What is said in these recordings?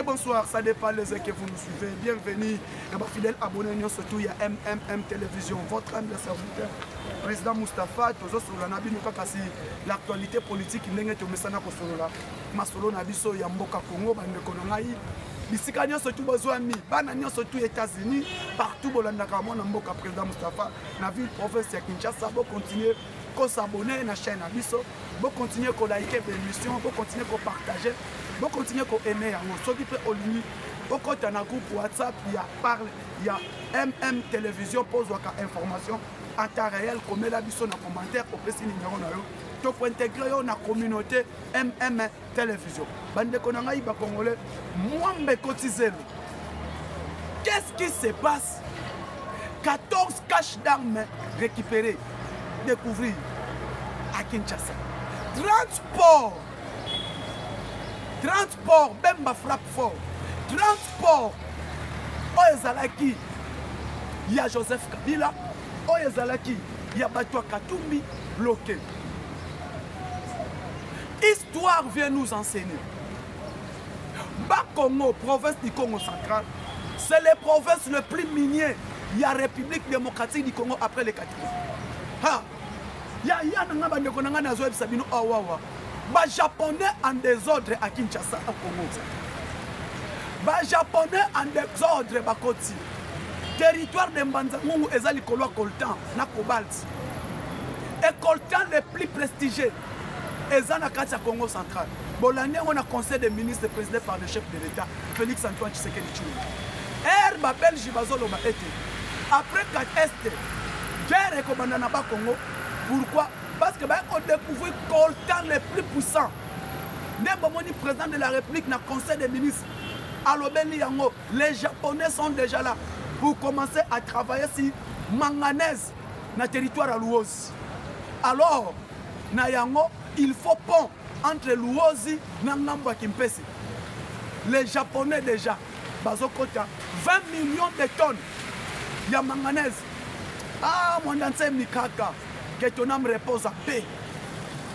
bonsoir, ça dépend les que vous nous suivez. Bienvenue, fidèles abonnés, surtout il y a MMM Télévision, votre âme de serviteur. Président Moustapha, toujours sur la Nabi, l'actualité politique, il n'est pas sur la Masolo Nabiso, Yamboka Congo, Bandekonangaï. Bisika nyonso tu bozwami bana nyonso tu États-Unis partout bolandaka mona mboka président Moustapha na ville province ya Kinshasa bo continuer ko s'abonner na chaîne na biso bo continuer ko liker l'émission bo continuer ko partager bo continuer ko aimer yango soki pe olini bo kota na groupe WhatsApp ya parle ya MM Télévision pozwaka information en temps réel comme la biso na commentaire au pesi numéro na yo pour intégrer la communauté MM Télévision. Bande konangaï ba congolais, moi me cotiser. Qu'est-ce qui se passe? 14 caches d'armes récupérées, découvrir à Kinshasa. Transport, Bemba frappe fort. Transport, Oyezalaki, il y a Joseph Kabila, Oyezalaki, il y a Batoua Katumbi bloqué. Histoire vient nous enseigner. Bakongo, province du Congo central, c'est les provinces les plus minières. Il y a la République démocratique du Congo après les 80. Il y a les Japonais en désordre à Kinshasa, au Congo. Les Japonais en désordre à Koti. Territoire de Mbanzangungu et Zalikolo Coltan, na Cobalt. Et Coltan les plus prestigieux. Et Zanakati à Congo central. Bolania, on a conseil des ministres présidé par le chef de l'État, Félix Antoine Tshisekedi Tshilombo. Herba Belge Bazolo m'a été. Après 4 Est, guerre et commandant Congo. Pourquoi? Parce que on découvre Coltan les plus puissants. Nebomoni, président de la République, dans le conseil des ministres. Alobeli Yango, les Japonais sont déjà là pour commencer à travailler sur manganèse dans le territoire à Louosi. Alors, na Yango, il faut pont entre Louosi et Nangamba Kimpesi. Les Japonais déjà, Bazokota, 20 millions de tonnes de manganèse. Ah, mon dansé Mikaka, que ton âme repose à paix.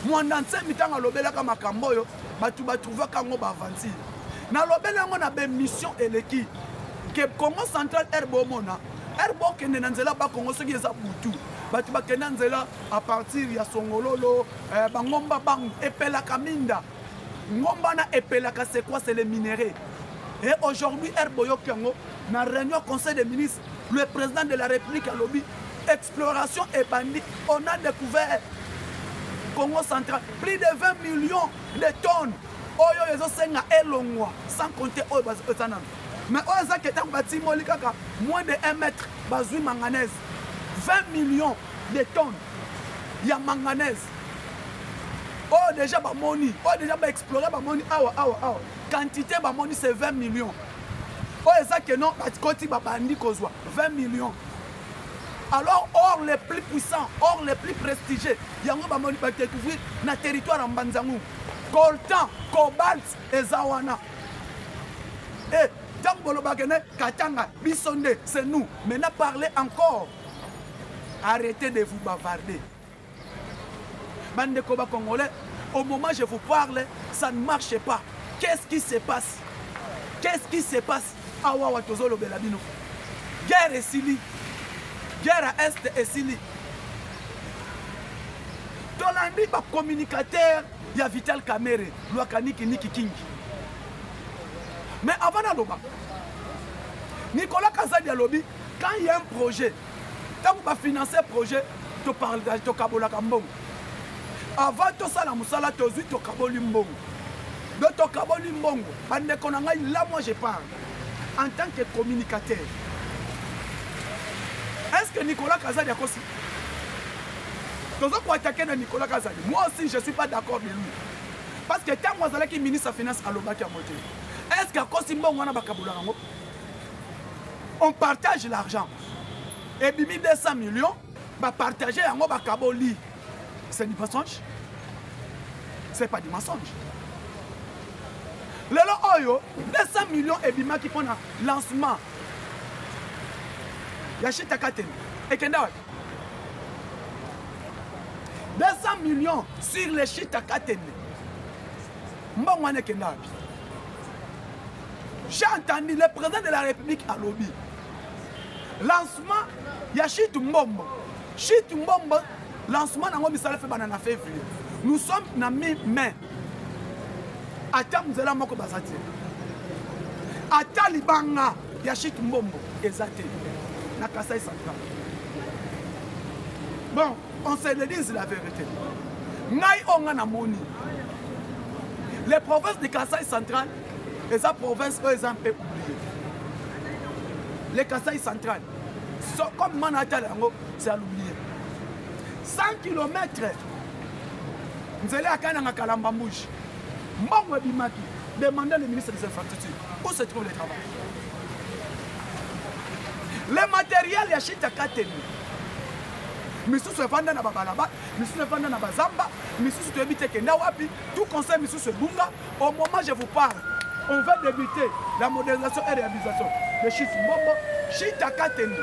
Mon dansé Mitanga Lobela Kamakamboyo, Batu Batouva Kango Bavanti. Na Lobela on a une mission et l'équipe. Que Congo central Herbo Mona, Herbo Kenenzela Bakongo Sogi Zabutu. Batu bakenanzela à partir ya Songololo, Bangomba Bang, Epela Kaminda. Ngomba na Epela c'est quoi? C'est les minéraux. Et aujourd'hui, Herboyo Kiango, dans la réunion conseil des ministres, le président de la République a lobby, exploration et bandit, on a découvert Congo central, plus de 20 millions de tonnes. Oyo yezo senga elongwa, sans compter Oyo Bazotanam. Mais Oyo Zaketan Batimo Likaka, moins de 1 mètre, Bazoui manganèse. 20 millions de tonnes. Il y a manganèse. Oh, déjà, Bamoni. Oh, déjà, explorer Bamoni. Awa. Quantité Bamoni, c'est 20 millions. Oh, ça que non, Koti Babandi Kozwa. 20 millions. Alors, or les plus puissants, or les plus prestigieux, Yango Bamoni va découvrir dans le territoire en Banzangou. Coltan, Cobalt et Zawana. Et, Djambolo Bagene, Katanga, Bissonde, c'est nous. Maintenant, parlez encore. Arrêtez de vous bavarder. Bande Koba Congolais, au moment où je vous parle, ça ne marche pas. Qu'est-ce qui se passe? Qu'est-ce qui se passe? Awa Tozolo Belabino. Guerre et Sili. Guerre à Est et Sili. Tolandi, ba communicateur, il y a Vital Kamere, Luakaniki Niki King. Mais avant d'Aloba, Nicolas Kazadi Alobi, quand il y a un projet, quand vous financez un projet, tu parles de Kabola Kambong. Avant tout ça, la Moussala, tu as dit Kaboli Mbongo. De Kaboli Mbongo, là, moi je parle. En tant que communicateur. Est-ce que Nicolas Kazadi a aussi? Tu as attaquer Nicolas Kazadi. Moi aussi, je ne suis pas d'accord avec lui. Parce que quand moi, je suis ministre des Finances à l'Obaki à Moté, est-ce qu'à Kosi Mbongo, on partage l'argent? Et 200 millions, va partager en Kaboli. C'est du mensonge? C'est pas du mensonge. Le Oyo, 200 millions et bima qui font un lancement. Yachita Katen. Et Kenda. 200 millions sur les Chita Katen. Mbongwane Kenda. J'ai entendu le président de la République à lobby. Lancement, il y a Chit Mbombo. Chit Mbombo, lancement dans le février. Nous sommes dans mi-mai. Ata mzela moko bazati. Ata libanga ya Chit Mbombo ezate. Na Kasai Central. Bon, on se le dit la vérité. Ngai onga na moni. Les provinces de Kasai Central, les provinces eux ont oublié. Les Kasai Central, comme Manata c'est à l'oublier. 100 km, nous allons à Kananga Kalambambouche. Mbongo Bimaki, demandez le ministre des Infrastructures où se trouve le travail. Le matériel, il y a Chita Kateni. Misusu se vendre na babalaba, misusu se vendre na bazamba, misusu te habite ke na wapi, tout conseil misusu se bunga. Au moment où je vous parle, on va débuter la modernisation et réhabilitation de Chit Mbombo, Chita Katende.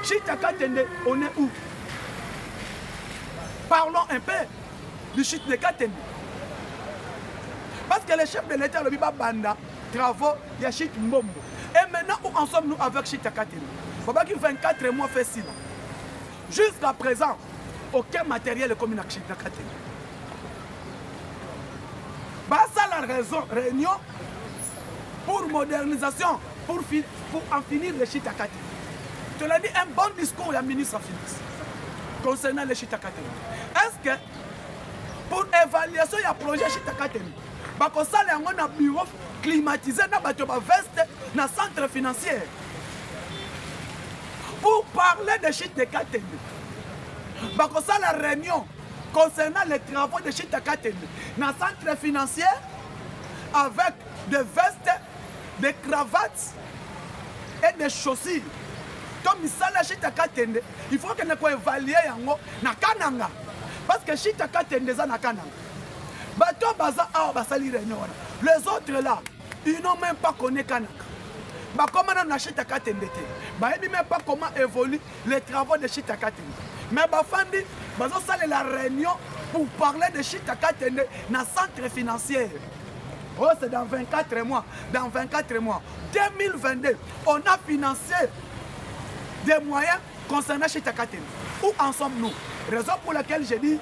Chita Katende, on est où? Parlons un peu du Chit de Katende. Parce que le chef de l'État, le Biba Banda, travaux, il y a Chit Mbombo. Et maintenant, où en sommes-nous avec Chita Katende? Il faut pas qu'il 24 mois fait 6 ans. Jusqu'à présent, aucun matériel est commun à Chita Katende. C'est la raison, réunion pour modernisation, pour en finir le Chita Katende. Tu l'as dit, un bon discours du ministre des Finances concernant le Chita Katende. Est-ce que pour évaluation, il y a un projet Chita Katende? Parce que ça, il y a un bureau climatisé, il y a un veste dans le centre financier. Pour parler de Chita Katende. Parce que ça, la réunion concernant les travaux de Chita Katende dans le centre financier avec des vestes, des cravates et des chaussures. Donc, Chita Katende, il faut que nous évaluions na Kananga. Parce que Chita Katende est na Kananga. Les autres là, ils n'ont même pas connu Kananga. Comment on a Chita Katende? Ils ne savent même pas comment évoluent les travaux de Chita Katende. Mais Bafandi, ils ont la réunion pour parler de Chita Katende dans le centre financier. Oh, c'est dans 24 mois. Dans 24 mois. 2022, on a financé des moyens concernant Chita Katende. Où en sommes-nous? Raison pour laquelle j'ai dit,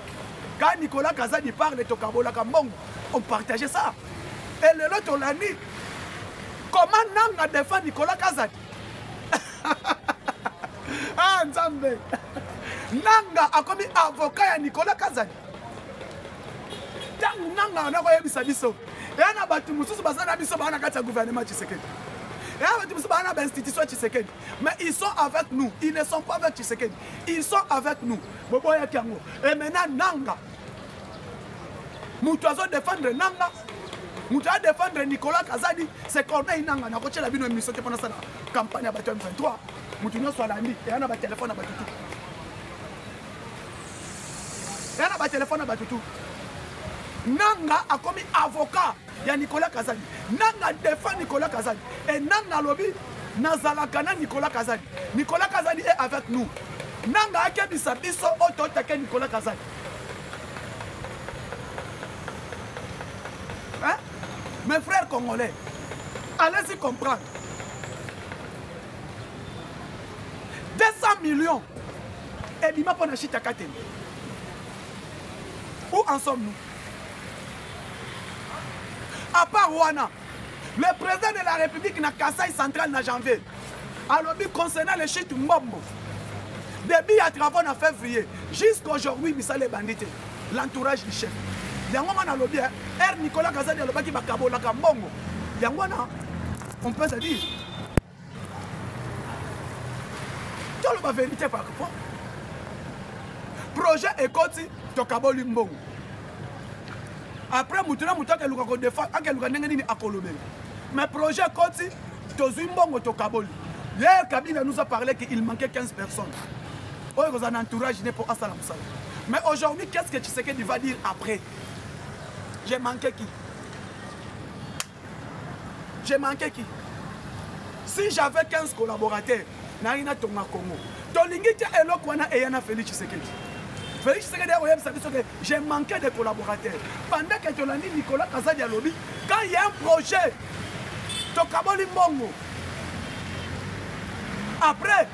quand Nicolas Kazadi parle de Tokabola Kambongo, on partageait ça. Et le lot, on l'a dit. Comment Nanga défend Nicolas Kazadi? Ah, Nzambe. Nanga a commis avocat à Nicolas Kazadi. Tant Nanga on a voyé biso. Et on a battu Moussous Bazana biso bana kata gouvernement Tshisekedi. Et on a battu Moussous bana institution Tshisekedi. Mais ils sont avec nous. Ils ne sont pas avec Tshisekedi. Ils sont avec nous. Boboya Kiango. Et maintenant Nanga. Moutazo défendre Nanga. Moutazo défendre Nicolas Kazadi. C'est Corneille Nanga. On a coaché la vie de l'émission pendant sa campagne à Batou M23. Moutouno soit l'ami. Et on a battu téléphone à Batoutou. Et on a battu téléphone à Batoutou. Nanga a commis avocat. Il y a Nicolas Kazadi. Nanga défend Nicolas Kazadi. Et Nanga lobby, Nazalakana Nicolas Kazadi. Nicolas Kazadi est avec nous. Nanga a kebisa biso ototake Nicolas Kazadi. Hein? Mes frères congolais, allez-y comprendre. 200 millions. Et bima pour Chita Katende. Où en sommes-nous? À part Wana, le président de la République n'a Kasai Central en janvier. Alors, concernant le Chit Mbombo, depuis à travaux en février, jusqu'à aujourd'hui, il les bandits. L'entourage du chef. Il y a un moment dans le lobby, Nicolas Kazadi a le baki Bakabo, la Kambongo. Il y a un moment, on peut se dire. Tout le vérité par rapport. Projet Ekoti, Tokabo Limbongo. Après, Moutuna Moutaka Luka défend, Akeluka Nengeni à Kolomé. Mais projet Koti, Tozumbongo Tokaboli. Hier, Kabila nous a parlé qu'il manquait 15 personnes. Oh, il y a un entourage pour Assalam Salam. Mais aujourd'hui, qu'est-ce que Tshisekedi va dire après? J'ai manqué qui? J'ai manqué qui? Si j'avais 15 collaborateurs, Narina Tonga Congo, Tolingiti Elokwana et Yana Félix Tshisekedi. Félix Tshisekedi, j'ai manqué de collaborateurs. Pendant que tu l'as dit, Nicolas Kazadi a lobby, quand il y a un projet tokaboli mbongo. Après,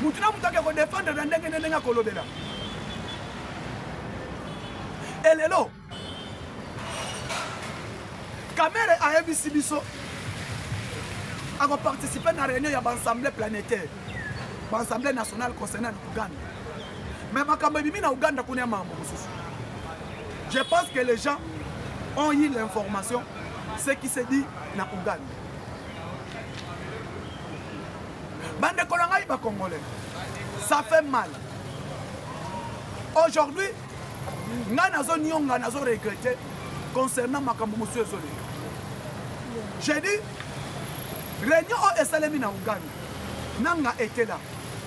mutu na mutu ko défendre na ndenge ndenge kolobela. Et lelo Kamere a ebisi biso a participé à la réunion de l'Assemblée planétaire, l'Assemblée nationale concernant l'Ouganda. Mais Ouganda, je pense que les gens ont eu l'information, ce qui se dit dans l'Ouganda. Bande Kolanga iba Congolais, ça fait mal. Aujourd'hui, nous avons regretté concernant Makambo Monsieur Zolé. J'ai dit, réunion au Esalemi na Ouganda. Nanga était là.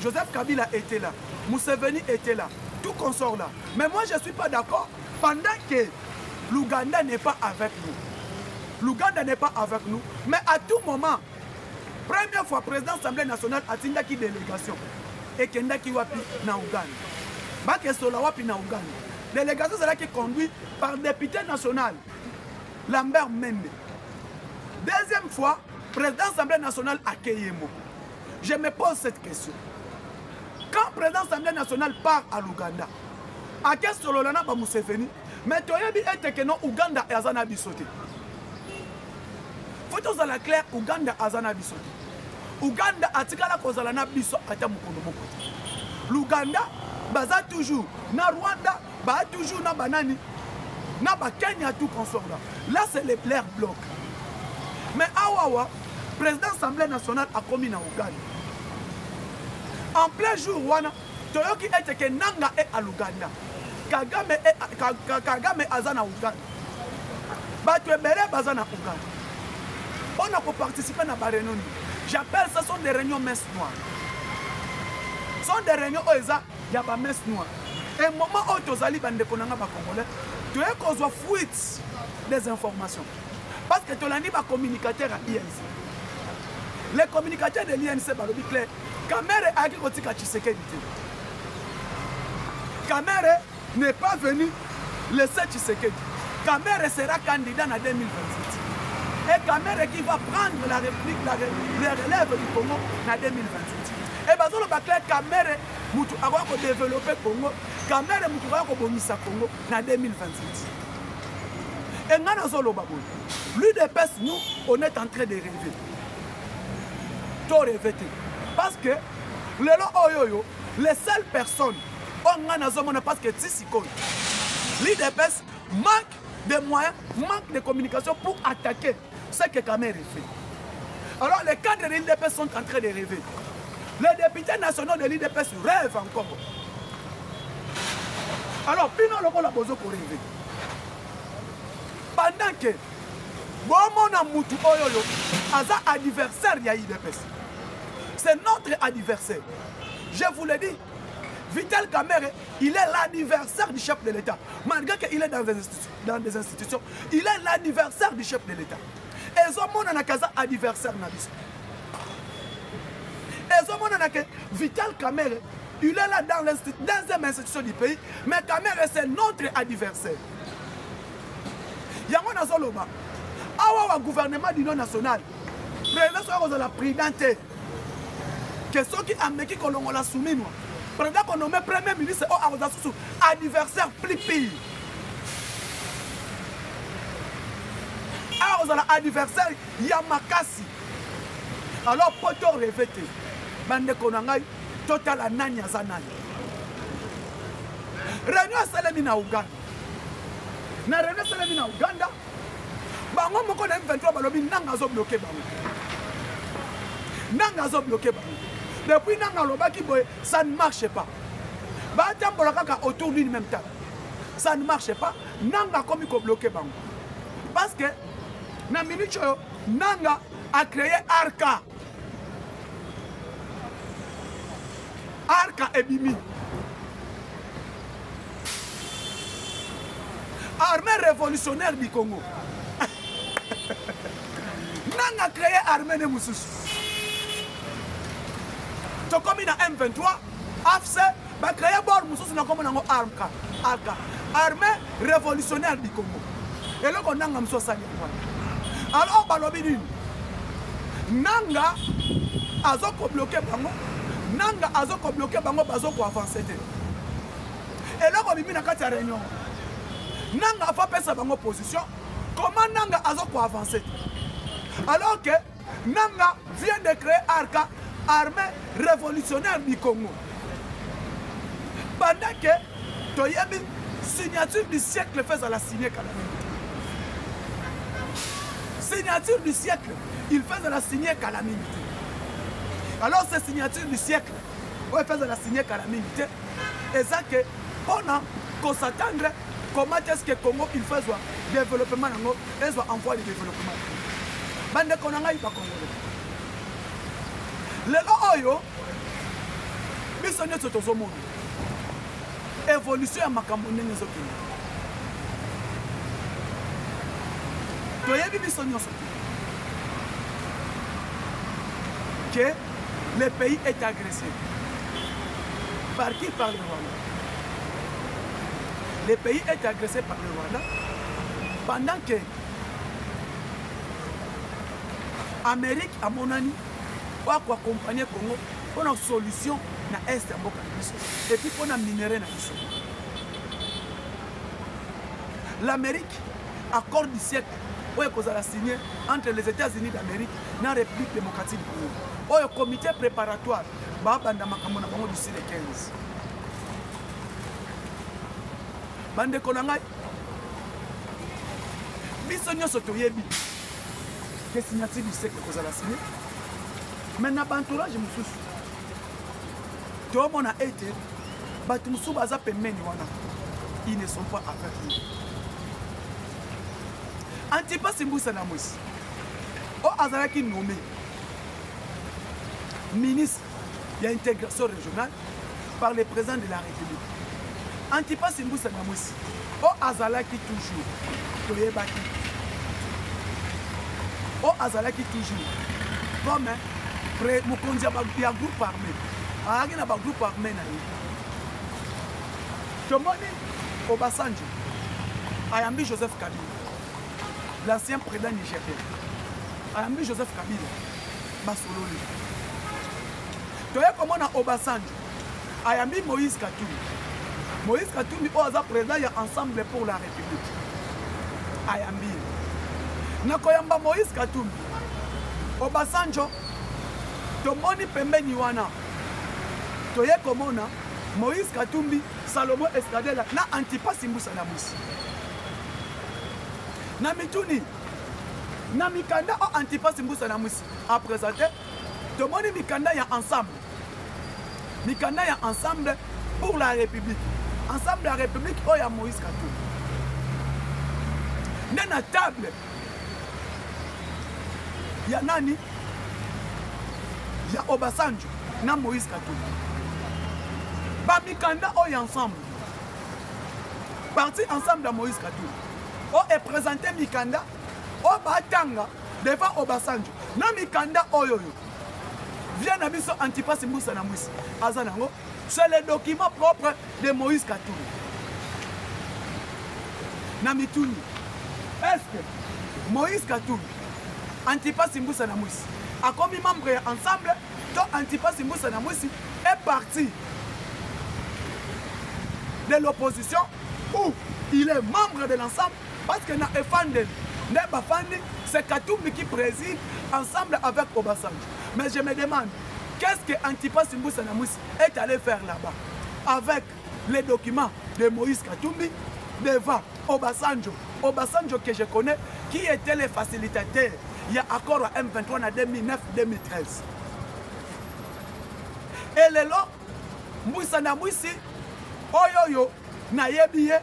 Joseph Kabila était là. Museveni était là. Tout consort là. Mais moi, je ne suis pas d'accord. Pendant que l'Ouganda n'est pas avec nous. L'Ouganda n'est pas avec nous. Mais à tout moment, première fois, président de l'Assemblée nationale a tinda qui délégation. Et kenda qui wapi na Ouganda. Bake sola wapi na Ouganda. Délégation, c'est là qui est conduite par le député national, Lambert Mende. Deuxième fois, président de l'Assemblée nationale a Keyemo. Je me pose cette question. Quand le président de l'Assemblée nationale part à l'Ouganda, à quel sololana ba Museveni, mais tu as dit que non Ouganda et Azana bisoté. Faut que la clair Ouganda Azana bisoté. Ouganda atikala kozalana biso ata mukondo moko. L'Ouganda baza toujours na Rwanda, ba toujours na banani, na ba Kenya tout consort là. Là c'est les plaires blocs. Mais Awawa, président de l'Assemblée nationale a commis dans Ouganda. En plein jour, Toyoki était que Nanga est à l'Ouganda. Kagame Azana Ouganda. Batouebere Bazana Ouganda. On a pour participer à la réunion. J'appelle ça sont des réunions messe noires. Ce sont des réunions où il y a des messe noires. Et au moment où tu as des Congolais, tu as qu'on fuite des informations. Parce que tu as des communicateurs à l'INC. Les communicateurs de l'INC, c'est clair. Kamere a dit que Tshisekedi. Kamere n'est pas venu laisser Tshisekedi. Kamere sera candidat en 2028. Et Kamere qui va prendre la réplique, les relèves du Congo en 2028. Et bien, le clair, Kamere a développé le Congo. Kamere a bonisa Congo en 2028. Et l'UDPS, nous, on est en train de rêver. Tout rêver. Parce que les seules personnes parce que l'UDPS manque de moyens, manque de communication pour attaquer ce que Kamere fait. Alors les cadres de l'UDPS sont en train de rêver. Les députés nationaux de l'UDPS rêvent encore. Alors, Pino Lokola Bozo pour rêver. Pendant que Bomona Moutou Oyoyo, Aza adversaire de l'UDPS. C'est notre adversaire. Je vous le dis, Vital Kamere, il est l'adversaire du chef de l'État. Malgré qu'il est dans des institutions, il est l'adversaire du chef de l'État. Et Zomona Nakaza adversaire Nabis. Et Zomona Nakaza, Vital Kamere, il est là dans les institutions du pays, mais Kamere c'est notre adversaire. Yamona Zoloba, Awa gouvernement d'union nationale, président de la présidente. Que ceux qui ont mis qu'on l'a soumis, pendant qu'on nomme premier ministre, adversaire plus pire. Alors, adversaire Yamakasi. Alors, pour te répéter, bande konangai, total ananya zanani. Réunion Salemi na Ouganda. Na réunion Salemi na Ouganda, bango moko na M23 balobi nanga zo bloqué bango. Nanga zo bloqué bango. Depuis Nanga Lobaki Boy, ça ne marche pas. Autour d'une même table. Ça ne marche pas. Nanga comme il bloqué Bango. Parce que, dans minute, Nanga a créé Arca. Arca et Bimi. Armée révolutionnaire du Congo. Nanga a créé Armée de Moussous. Comme il a M23, AFC, va créer bord Moussous comme un Arca. Armée révolutionnaire du Congo. Et là, on a un sali. Alors, Balobini, nanga azoko bloquer bango nanga azoko bloquer bango bazoko avancer te eloko bimi na kati ya réunion nanga afa pesa bango position comment nanga azoko avancer te alors que nanga vient de créer arca armée révolutionnaire du Congo pendant que toyebi signature du siècle fait à la signer Kalamini signature du siècle il fait à la signer Kalamini alors ces signatures du siècle ouais fait à la signer Kalamini et ça que on a s'attendre comment est-ce que Congo il fait développement nango et soit envoie le développement bande konanga ipa Congo lelo oyo biso nyonso tozomona évolution ya makambo ndenge ezokende toyebi biso nyonso que le pays est agressé par qui? Par le Rwanda. Le pays est agressé par le Rwanda pendant que Amérique à mon ami va accompagner Congo pour une solution na est ya mboka na biso et puis pour na minéraux na biso. L'Amérique accord du siècle oyo kozala signé entre les États-Unis d'Amérique et la République démocratique du Congo. Oyo comité préparatoire ba banda makambo na bango du 15. Bande konanga biso nyonso toyebi que signature du siècle kozala signé mais na bantourage mosusu tomona ete bato mosusu baza pembeni wana ils ne sont pas avec nous. Antipas Mbusa Namwisi o azalaki nommé ministre de l'intégration régionale par le président de la République. Antipas Mbusa Namwisi o azalaki toujours toyebaki o azalaki toujours comme mokonzi ya groupe armé ayaki na bagroupe armé na ye tomoni Obasanjo ayambi Joseph Kabila l'ancien président nigérien ayambi Joseph Kabila basololi toye komona Obasanjo ayambi Moïse Katumbi oyo aza président ya Ensemble pour la République ayambi na koyamba Moïse Katumbi Obasanjo tomoni pembeni wana toye komona Moïse Katumbi Salomon Escadela na Antipas Mbusa Namwisi na mituni na mikanda o Antipas Mbusa Namwisi a présenté tomoni mikanda ya ensemble pour la République ensemble la République o ya Moïse Katumbi nde na table ya nani ya Obasanjo na Moïse Katumbi bamikanda o ya ensemble parti ensemble à Moïse Katumbi o est présenté mikanda o batanga devant Obasanjo na mikanda oyo vient na biso Antipas Mbusa Namwisi azanango c'est le document propre de Moïse Katumbi na mituni est-ce que Moïse Katumbi Antipas Mbusa Namwisi a commis membre ensemble donc Antipas Mbusa Namwisi est parti de l'opposition où il est membre de l'ensemble parce que na Efandel c'est Katumbi qui préside ensemble avec Obasanjo. Mais je me demande, qu'est-ce que Antipas Mbusa Namwisi est allé faire là-bas avec les documents de Moïse Katumbi devant Obasanjo. Obasanjo que je connais, qui était le facilitateur. Il y a accord à M23 en 2009-2013. Et le lot, Mbusa Namwisi, oyoyo, nayebiye,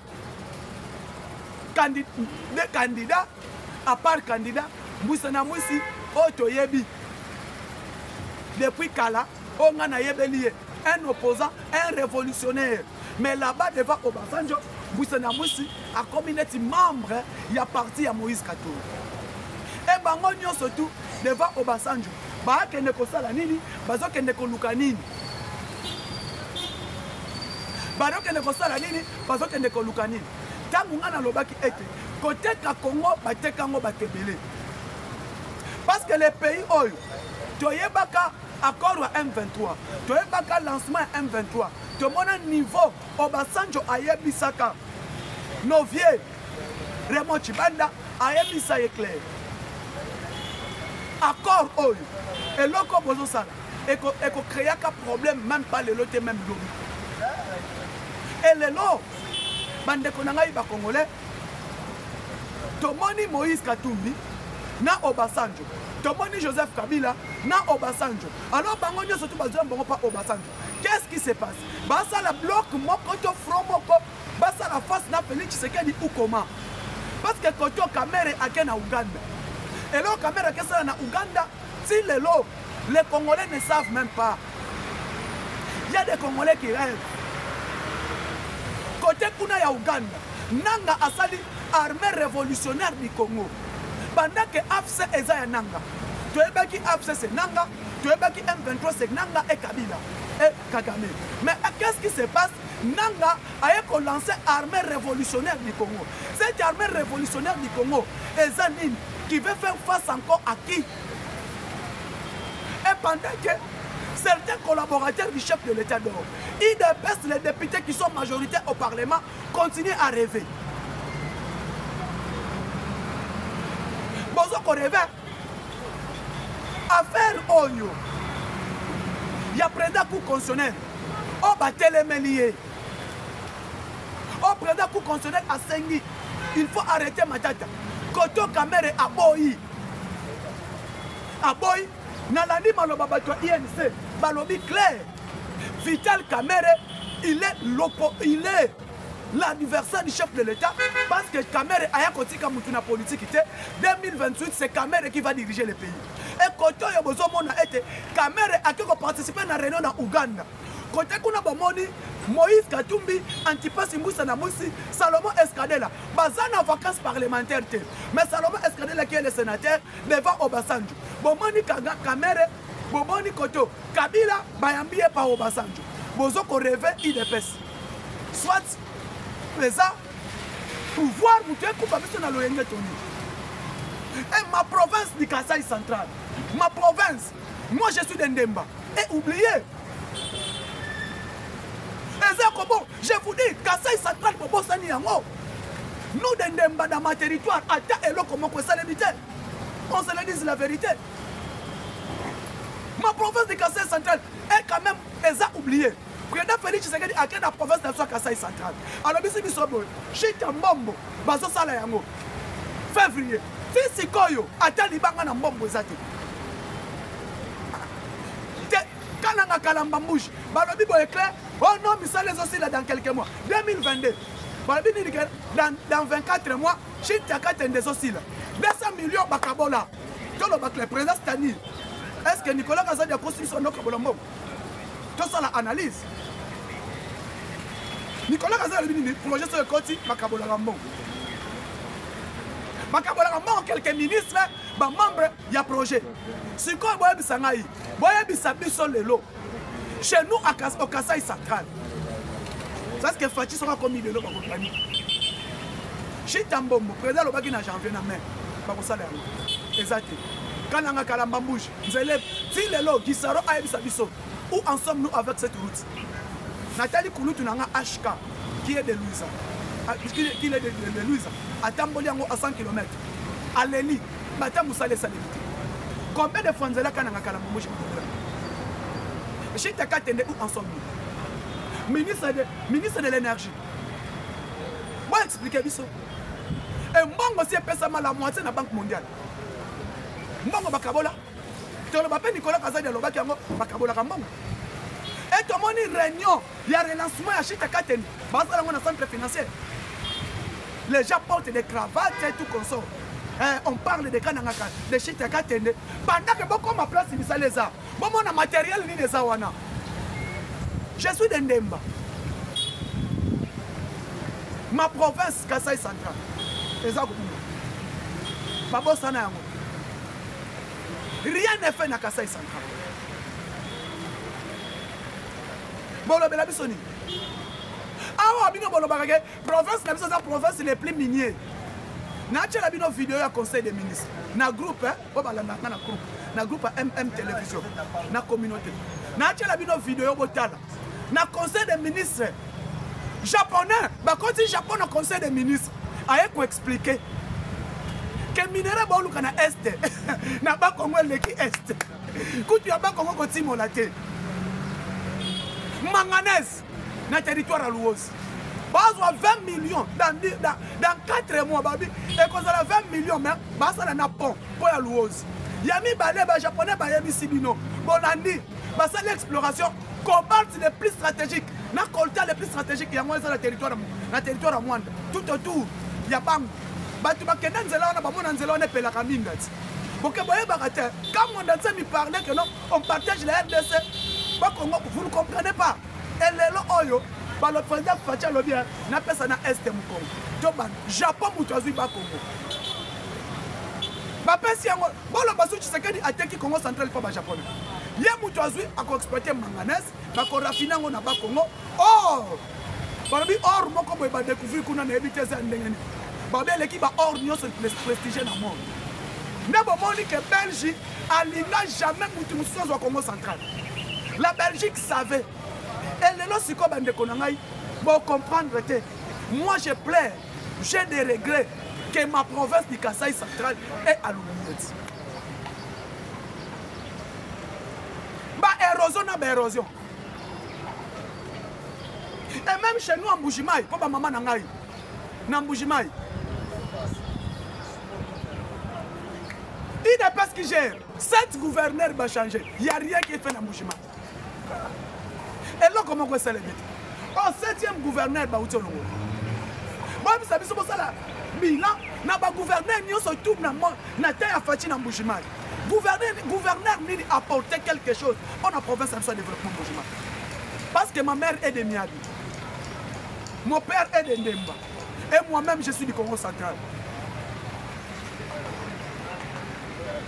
des candidats, à part candidat, Mbusa Namwisi, otoyebi. Depuis Kala, on a yebelié un opposant, un révolutionnaire. Mais là-bas, devant Obasanjo, Mbusa Namwisi a commis des membres, il y a parti à Moïse Katumbi. Et bango nyo surtout devant Obasanjo. Ba kende ko sala nini, bazo kende ko luka nini. Ba kende ko sala nini, bazo kende ko luka nini. Tangu ngana lobaki ete, côté ka Congo bateka ngo bakebele. Parce que les pays oyo, toyebaka accord à M23, toyebaka lancement à M23, tout mon niveau Obasanjo ayebisaka. Novier, Raymond Chibanda ayebisa éclair. Accord oyo, et loko bozo sala, et ko créer un problème même pas le loté même lobby. Et le lot, bande konangai ba congolais, tomoni Moïse Katumbi na Obasanjo. Tomoni Joseph Kabila na Obasanjo. Alors bango nyo surtout bazwa mbongo pa Obasanjo. Qu'est-ce qui se passe? Basa la bloc moko to front moko, basa la face na Félix Tshisekedi ou comment? Parce que koto Kamere ake na Uganda. Et là Kamere ake ça na Uganda, si les Congolais ne savent même pas. Il y a des Congolais qui rêvent. Côté kuna ya Uganda, nanga asali armée révolutionnaire du Congo. Pendant que AFC eza ya nanga, toyebaki AFC c'est nanga, toyebaki M23 c'est nanga et Kabila et Kagame. Mais qu'est-ce qui se passe? Nanga a lancé l'armée révolutionnaire du Congo. Cette armée révolutionnaire du Congo est Zanine qui veut faire face encore à qui? Et pendant que certains collaborateurs du chef de l'État d'Europe, IDPS, les députés qui sont majoritaires au Parlement, continuent à rêver. Bozoko rêve. Affaire Oyo. Il y a président coup constitutionnel. On va télémélier. On président coup constitutionnel à Sengi. Il faut arrêter Matata. Koto Kamere à Boyi. À Boyi. Nalani Maloba Bato INC. Balobi clair. Vital Kamere, il est l'adversaire du chef de l'État parce que Kamere a côté comme une politique. 2028, c'est Kamere qui va diriger le pays. Et côté Yobozo Mona été Kamere a participé à la réunion dans Ouganda. Côté Kuna Bomoni, Moïse Katumbi, Antipas Moussa Namoussi, Salomon Escadela, Bazana vacances parlementaires. Mais Salomon Escadela qui est le sénateur devant Obasanjo. Bomoni Kamere, Bomoni Koto, Kabila, Bayambié par Obasanjo. Bozoko rêve IDPS. Soit présent, pouvoir vous dire qu'on dans l'ONG Tony. Et ma province du Kasaï central, ma province, moi je suis d'Ndemba. Et oubliez, je vous dis, Kasaï central, Bobo Sani Yango. Nous d'Ndemba dans ma territoire, Ata et l'eau comment on se le dit. On se le dit la vérité. Ma province du Kasaï central est quand même oubliée. Président Félix Tshisekedi a créé la province de Kasaï central. Alors, si nous sommes Chita Mbombo, Bazo Salayango, février, si Koyo, attend Libanga na Mbombo Zati. Kananga Kalambambouche, Balobi Boéclair, oh non, mais ça les aussi là dans quelques mois. 2022, Balobi dit que dans 24 mois, Chita Katen des aussi là. 200 millions Bakabola. Tout le président Stani. Est-ce que Nicolas Kazadi a construit son nom Kabolombo? Tout ça l'analyse. Nicolas Kazadi a dit projet sur le côté Makabola Rambo. Makabola Rambo, quelques ministres, membres, il y a projet. Si quoi, Boya Bissangaï, Boya Bissabiso Lelo. Chez nous, au Kasaï central. C'est ce que Fatih sera commis de l'eau pour compagnie. Chez Tambombo, président Lobaki n'a janvier na main. Pas pour ça, exact. Quand on a Kalambambouche, si les lots, Gisaro a Bissabiso. Où en sommes-nous avec cette route? Nathalie Kouloutou n'a HK, qui est de Louisa. Qui est de Louisa. À Tamboliango à 100 km. À Léli, Mata Moussale Salimité. Combien de fois nous avons Kalambambouche? Je t'ai où en sommes-nous? Ministre de l'énergie. Moi, expliquez ça. Et moi aussi, je mal la moitié de la Banque mondiale. Moi, je Bakabola. Tu as Nicolas Kazadi à l'Obaki, Bakabola Rambam. Et tout le monde réunion, il y a relancement à Chita Katen, dans un centre financier. Les gens portent des cravates et tout comme ça. On parle de Kanangaka, de Chita Katen. Pendant que beaucoup ma place, ils sont les arts. Bon, mon matériel, ni des awana. Je suis d'Ndemba. Ma province, Kasaï central. Les arts. Babo Sana. Rien n'est fait dans Kasaï central. Bon, le Belabissoni. Ah, oui, province, la province les plus miniers. Naachela bino vidéo ya conseil des ministres. Na groupe na groupe MM télévision. Na communauté. Naachela bino vidéo botala. Na conseil des ministres japonais. Ba quand Japon na conseil des ministres. Aye ko expliquer. Que minéraux boluka na est. Na ba Congo leki est. Kutu ya ba Congo ko timola te. Manganèse na territoire à Luozi. Bazwa 20 millions dans 4 mois babi et qu'on a 20 millions mais basa na pont pour la Luozi. Yami balé ba japonais ba yebi sibino. Bonandi basa l'exploration cobalt les plus stratégiques. Na coltan les plus stratégiques ya moi na territoire à Mwanda. Tout autour ya bang. Batu ba kenda nzela na ba mona nzela on epela kaminga. Boke boye bakate quand mon danseur me parlait que non on partage la RDC. Ba Congo vous ne comprenez pas. Et lelo oyo le président Fatia Lobia n'a pas ça na est Mukongo. Joban Japon mutazui ba Congo. Ba pesi yango bolo basu Tshisekedi ateki Congo central pa ba japonais. Ye mutazui ako exploiter manganèse ba ko raffiner ngo na ba Congo. Or balobi or moko boy ba découvrir kuna na ebité za ndengeni. Ba be leki ba or nyo sur prestige na monde. Nebo moni que Belgique alinga jamais mutu musozo wa Congo central. La Belgique savait. Et les lois, c'est quoi, pour comprendre, moi je plaire, j'ai des regrets que ma province du Kasaï central est à l'oubliette. Bah, érosion, na érosion. Et même chez nous en Boujimaï, pour ma maman Nangaï, dans Boujimaï, il n'est pas ce qui gère. 7 gouverneurs vont changer. Il n'y a rien qui est fait dans Boujimaï. Et là, comment on célèbre? Au 7e gouverneur, bah, où tu es? Moi, je sais pas ça. Bilan, na ba gouverneur, nous sommes tous na terre à Fati na Boujimaï. Gouverneur, nous apporter quelque chose. On a province à développement Boujimaï. Parce que ma mère est de Miabi. Mon père est de Ndemba. Et moi-même, je suis du Congo central.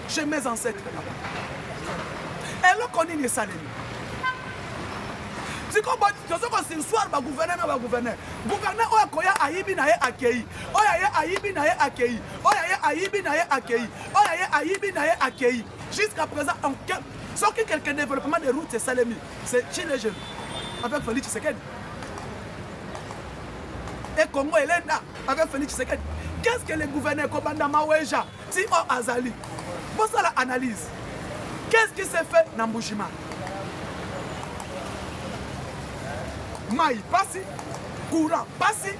J'ai mes ancêtres là-bas. Et là, on est les Salémi. Si comme c'est soir ba gouverneur na ba gouverneur oya ayibi na ye akei oya ayibi na ye akei oya ayibi na ye akei oya ayibi na ye akei jusqu'à présent en sauf que quelqu'un développement de routes c'est Salemi c'est chez les jeunes avec Félix Tshisekedi et Congo Elenda avec Félix Tshisekedi qu'est-ce que les gouverneurs Kobanda Maweja si on Azali pour ça la analyse qu'est-ce qui s'est fait dans Mbujimaï Maï, passé, courant, passé.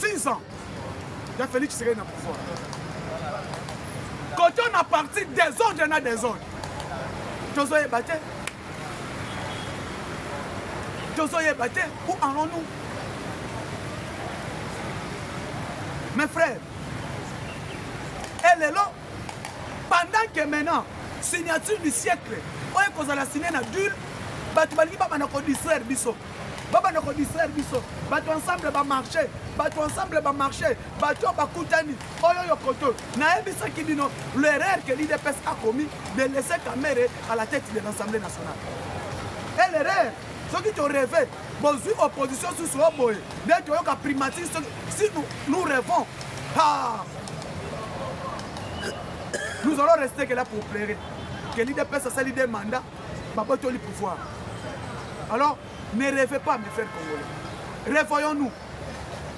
6 ans. Il a fallu que tu serais dans le pouvoir. Quand on a parti des ordres, il y en a des ordres. Tozoye batté. Tozoye batté. Où allons-nous? Mes frères, elle est là. Pendant que maintenant, signature du siècle, on est qu'on a signé un adulte. Batu baliki baba na ko distraire biso. Baba na ko distraire biso. Batu ensemble ba marcher. Batu ensemble ba marcher. Batu ba kutani. Oyo yo koto. Na ebisa kibino l'erreur que l'IDPS a commis de laisser Kamere à la tête de l'Assemblée nationale. Et l'erreur, ceux qui ont rêvé, bonjour opposition sous ce boy. Dès que vous primatisez, si nous rêvons, nous allons rester que là pour plaire. Que l'IDPS a sali des mandats, bah le pouvoir. Alors, ne rêvez pas, mes frères congolais. Réveillons-nous.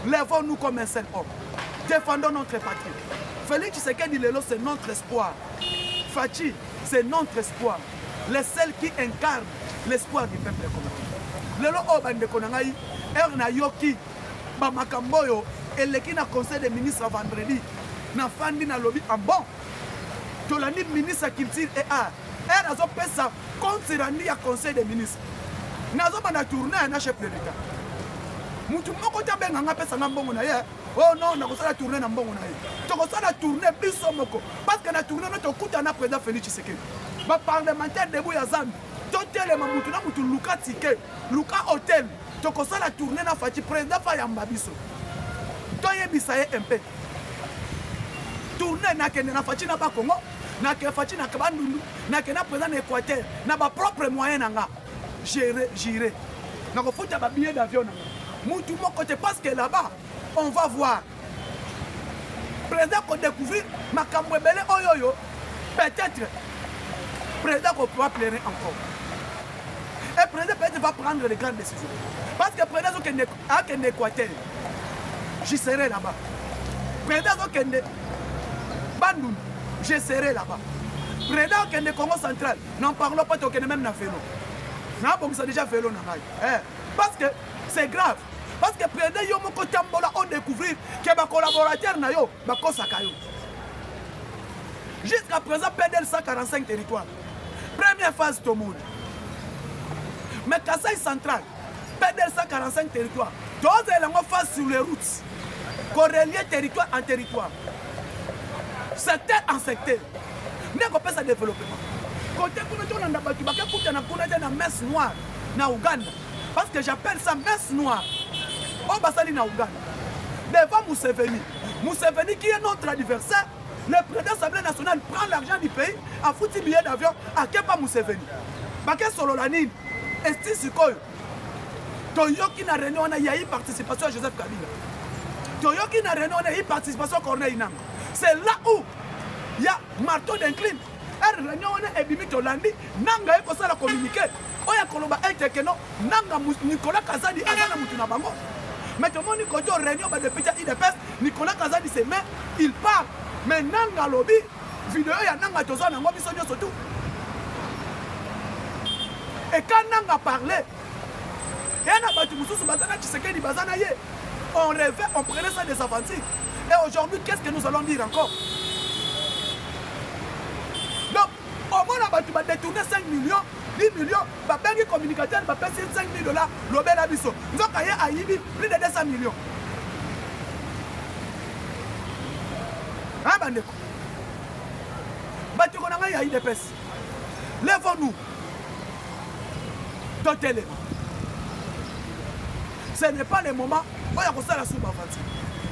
Lèvons-nous comme un seul homme. Défendons notre patrie. Félix Tshisekedi Lelo, c'est notre espoir. Fachi, c'est notre espoir. Les seuls qui incarnent l'espoir du peuple congolais. Lelo Obande Konangaï, Erna Yoki, Bamakamboyo, et l'équipe na conseil des ministres vendredi, na Fandi na lobby en bon. Tolani ministre culture et art. Elle a fait ça contre Randi à conseil des ministres. Nazo bana tourner un chef de l'État. Mutu moko ta benga nga pesa na mbongo na ye. Oh non, na kosala tourner na mbongo na ye. To kosala tourner biso moko parce que na tourner notre kuta na président Félix Tshisekedi. Ba parlementaire debout ya Zambi. To telema mutu na mutu Luka Tike, Luka Hotel. To kosala tourner na Fati président fa yamba biso. To yebisa ye MP. Tourner na kende na Fati na ba Congo. Na ke Fati na Kabandundu, na ke na président Équateur, na ba propre moyen nanga. J'irai. Na ko futa ba billet d'avion nanga. Moutou mon côté parce que là-bas, on va voir président qu'on découvrir ma cambouébélé oyoyo, peut-être président qu'on pourra plaire encore. Et président peut-être va prendre les grandes décisions. Parce que président qui est Équateur, je serai là-bas. Président qui est Bandung, je serai là-bas. Président qui est Congo central, n'en parlons pas, qui est même dans vélo. Non, ça déjà vélo. Parce que c'est grave. Parce que président Yomoko Tambola on découvrir que ma collaborateur na yo ba kosaka yo. Jusqu'à présent PDL 145 territoires. Première phase tout le monde. Mais Kasaï central, PDL 145 territoires. Tous les langues phase sur les routes. Corrélier territoire en territoire. Secteur en secteur. Nous avons fait ça développement. Côté pour nous, on a battu la messe noire na Ouganda. Parce que j'appelle ça messe noire. On va salir na Ouganda. Devant Museveni. Museveni qui est notre adversaire, le président de l'Assemblée nationale prend l'argent du pays à foutre billet d'avion à Kepa Museveni. Baké Sololanine, Esti Sikoyo. Toyoki na réunion, on a eu participation à Joseph Kabila. Toyoki na réunion, on a eu participation à Corneille Nangaa. C'est là où il y a marteau d'incline. Elle réunion, on a ébimi Tolandi, Nanga est pour ça la communiquer. Oya Koloba Ekekeno, Nanga Nicolas Kazadi, Azana Moutunabango. Mais tout le monde dit que réunion depuis IDPS, Nicolas Kazadi c'est mais il part. Mais Nanga Lobby, vidéo ya Nanga Tozo Nango Bisonyo surtout. Et quand Nanga parlait, on rêvait, on prenait ça des aventures. Et aujourd'hui, qu'est-ce que nous allons dire encore? Donc, au moins, on va détourner 5 millions. 10 millions, les communicateurs vont payer 5 000 $, l'obel abisso. Nous avons payé à Ibi plus de 200 millions. Hein, Bandeko? Batiko nanga ya IDPS. Lèvons-nous. Dotez-les. Ce n'est pas le moment où il y a ça la sous-bavantie.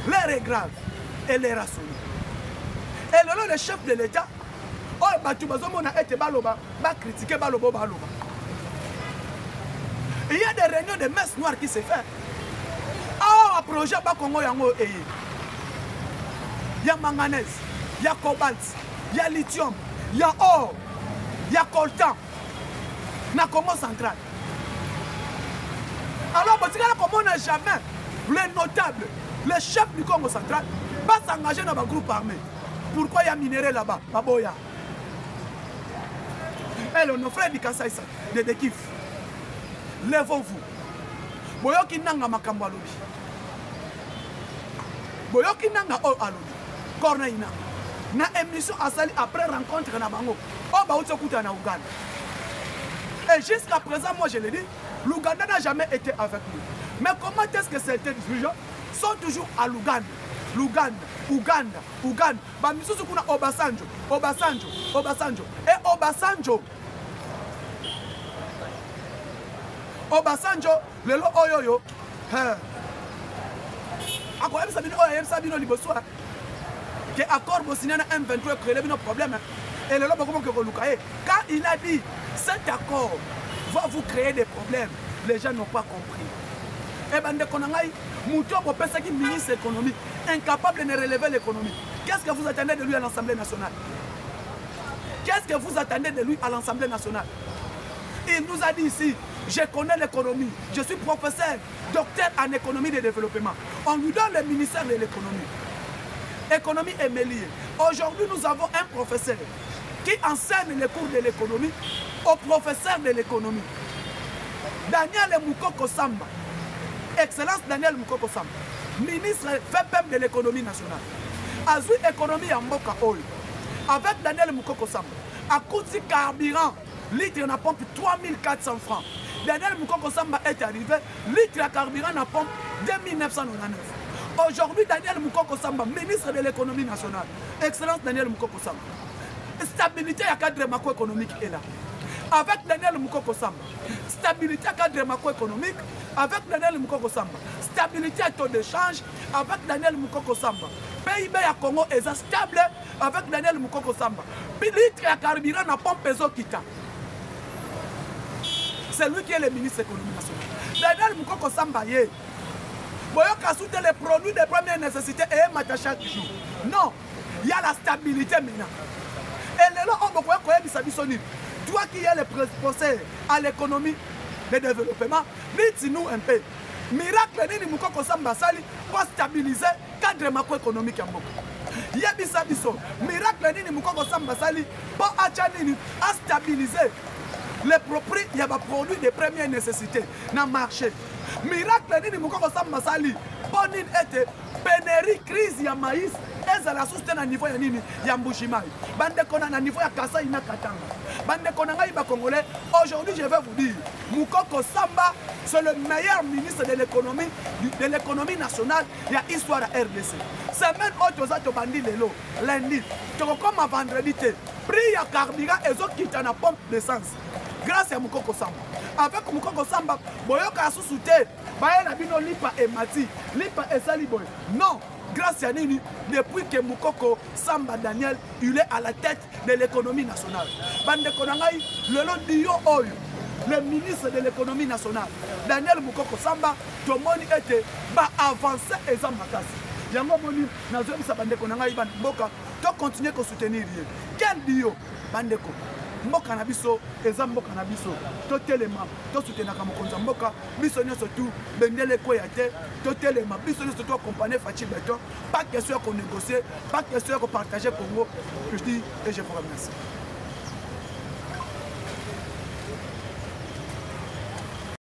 L'air est grave et l'air a sonné. Et le chef de l'État, il y a des réunions de messe noire qui se font. Ah, un projet Congo Yango Eye. Il y a manganèse, il y a cobalt, il y a lithium, il y a or, il y a coltan. Dans le Congo central. Alors, comme on n'a jamais, les notables, les chefs du Congo central, pas s'engager dans un groupe armé. Pourquoi il y a minerai là-bas? Baboya. Et nos frères du Kasaï, de Dekif, lèvez-vous. Boyoki nanga makambo alobi. Boyoki nanga o alobi. Corneille nanga. Na émission asali après rencontre na bango. Oh ba utsokuta na Ouganda. Et jusqu'à présent, moi je le dis, l'Ouganda n'a jamais été avec nous. Mais comment est-ce que certains dirigeants sont toujours à l'Ouganda? L'Ouganda, Ouganda, Ouganda. Bah, nous sommes à Obasanjo, Obasanjo, Obasanjo. Et Obasanjo. Obasanjo, le lo oyoyo. Ako yem sabino oyo yem sabino liboswa. Que accord bosnien M23 créé nos problèmes. Et le lo comment que Lukaye. Quand il a dit cet accord va vous créer des problèmes, les gens n'ont pas compris. Et ben de konangai, Mouto Bopesa qui ministre économique, incapable de relever l'économie. Qu'est-ce que vous attendez de lui à l'Assemblée nationale? Qu'est-ce que vous attendez de lui à l'Assemblée nationale? Il nous a dit ici, je connais l'économie, je suis professeur, docteur en économie de développement. On lui donne le ministère de l'économie. Économie est mêlée. Aujourd'hui, nous avons un professeur qui enseigne les cours de l'économie au professeur de l'économie. Daniel Moukoko Samba. Excellence Daniel Moukoko Samba. Ministre FEPEM de l'économie nationale. Azui économie en Mboka Oil. Avec Daniel Moukoko Samba. À coût de carburant, litre na pompe 3400 francs. Daniel Moukoko Samba est arrivé, litre à carburant na pompe 2999. Aujourd'hui, Daniel Moukoko Samba, ministre de l'économie nationale. Excellence Daniel Moukoko Samba. Stabilité à cadre macroéconomique est là. Avec Daniel Moukoko Samba. Stabilité à cadre macroéconomique. Avec Daniel Moukoko Samba. Stabilité à taux d'échange. Avec Daniel Moukoko Samba. PIB à Congo est stable. Avec Daniel Moukoko Samba. Litre à carburant na pompe Kita. C'est lui qui est le ministre de l'économie nationale. Daniel Moukoko Samba, boyoka soute les produits de première nécessité et mata chaque jour. Non, il y a la stabilité maintenant. Et là, on va voir toi qui es le préposé à l'économie, le développement, dites-nous un peu. Miracle nini mukoko samba sali pour stabiliser le cadre macroéconomique ya mboka. Yebisa biso, miracle nini mukoko samba sali pour stabiliser les prix ya ba produits de première nécessité dans le marché. Miracle nini mukoko samba sali pour être pénurie crise ya maïs et la soutien à niveau ya nini ya Mbujimayi. Bande kona na niveau ya Kasai na Katanga. Bande kona ngai ba congolais. Aujourd'hui je vais vous dire, Mukoko Samba c'est le meilleur ministre de l'économie nationale il y a histoire à RDC. Semaine autre to bandi lelo lundi. To comme vendredi te. Prix ya carburant ezo kita na pompe d'essence. Grâce à Mukoko Samba. Avec Mukoko Samba, boyoka susute, baye na bino lipa et mati, lipa et sali boy. Non, grâce à Nini, depuis que Mukoko Samba Daniel, il est à la tête de l'économie nationale. Bande Konangai, le long d'Io Oyo, le ministre de l'économie nationale, Daniel Mukoko Samba, tout le monde était avancé et Zambakasi. Yango moni, nazomi sa bande Konangai, bande Boka, tu continues à soutenir. Quel Dio, bande Ko. Mboka na biso eza mboka na biso totelema tosutenaka mokonzi mboka biso nyonso tu bendele koya te totelema biso nyonso to accompagner Fachi Beton pas question qu'on négocier pas question qu'on partager Congo je dis et je vous remercie.